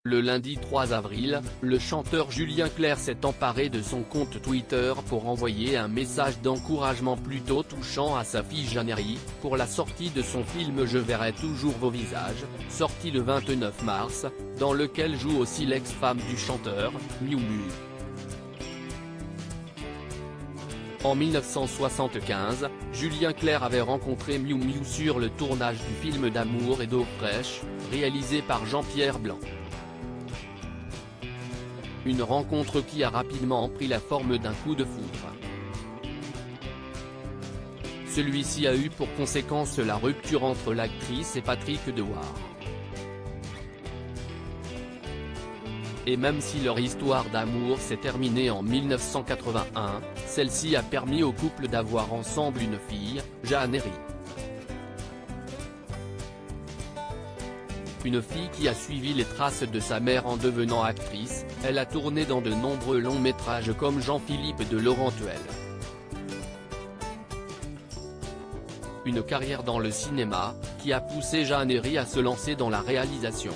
Le lundi 3 avril, le chanteur Julien Clerc s'est emparé de son compte Twitter pour envoyer un message d'encouragement plutôt touchant à sa fille Jeannery, pour la sortie de son film Je verrai toujours vos visages, sorti le 29 mars, dans lequel joue aussi l'ex-femme du chanteur, Miu Miu. En 1975, Julien Clerc avait rencontré Miu Miu sur le tournage du film d'amour et d'eau fraîche, réalisé par Jean-Pierre Blanc. Une rencontre qui a rapidement pris la forme d'un coup de foudre. Celui-ci a eu pour conséquence la rupture entre l'actrice et Patrick Dewar. Et même si leur histoire d'amour s'est terminée en 1981, celle-ci a permis au couple d'avoir ensemble une fille, Jeannery. Une fille qui a suivi les traces de sa mère en devenant actrice, elle a tourné dans de nombreux longs métrages comme Jean-Philippe de Laurentiel. Une carrière dans le cinéma, qui a poussé Jeannery à se lancer dans la réalisation.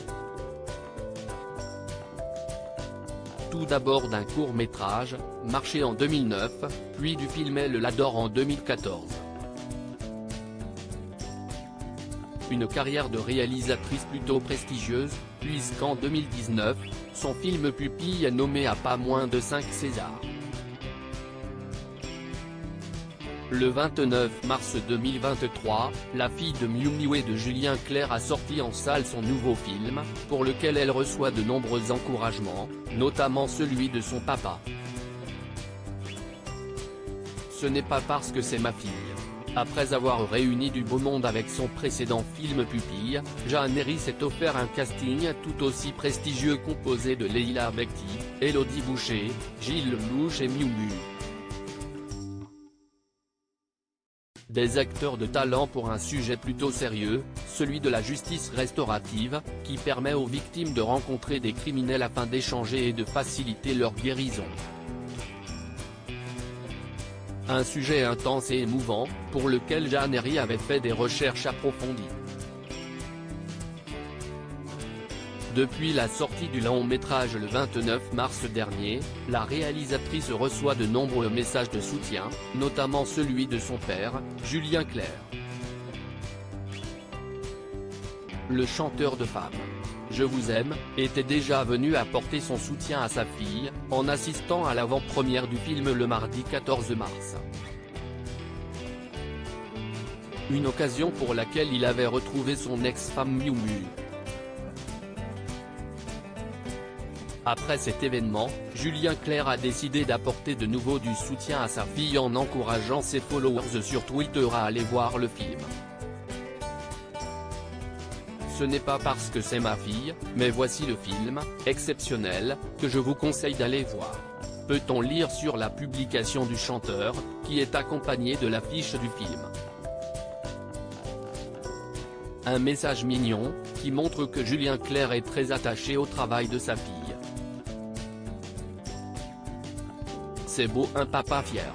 Tout d'abord d'un court-métrage, Marché en 2009, puis du film Elle l'adore en 2014. Une carrière de réalisatrice plutôt prestigieuse, puisqu'en 2019, son film Pupille est nommé à pas moins de 5 Césars. Le 29 mars 2023, la fille de Miu Miu et de Julien Clerc a sorti en salle son nouveau film, pour lequel elle reçoit de nombreux encouragements, notamment celui de son papa. Ce n'est pas parce que c'est ma fille. Après avoir réuni du beau monde avec son précédent film Pupille, Jeannery s'est offert un casting tout aussi prestigieux composé de Leila Bekti, Élodie Boucher, Gilles Lelouch et Miu Miu. Des acteurs de talent pour un sujet plutôt sérieux, celui de la justice restaurative, qui permet aux victimes de rencontrer des criminels afin d'échanger et de faciliter leur guérison. Un sujet intense et émouvant, pour lequel Jeannery avait fait des recherches approfondies. Depuis la sortie du long-métrage le 29 mars dernier, la réalisatrice reçoit de nombreux messages de soutien, notamment celui de son père, Julien Clerc. Le chanteur de Femme, Je vous aime, était déjà venu apporter son soutien à sa fille, en assistant à l'avant-première du film le mardi 14 mars. Une occasion pour laquelle il avait retrouvé son ex-femme Miu Miu. Après cet événement, Julien Clerc a décidé d'apporter de nouveau du soutien à sa fille en encourageant ses followers sur Twitter à aller voir le film. Ce n'est pas parce que c'est ma fille, mais voici le film, exceptionnel, que je vous conseille d'aller voir. Peut-on lire sur la publication du chanteur, qui est accompagné de l'affiche du film. Un message mignon, qui montre que Julien Clerc est très attaché au travail de sa fille. C'est beau, un papa fier.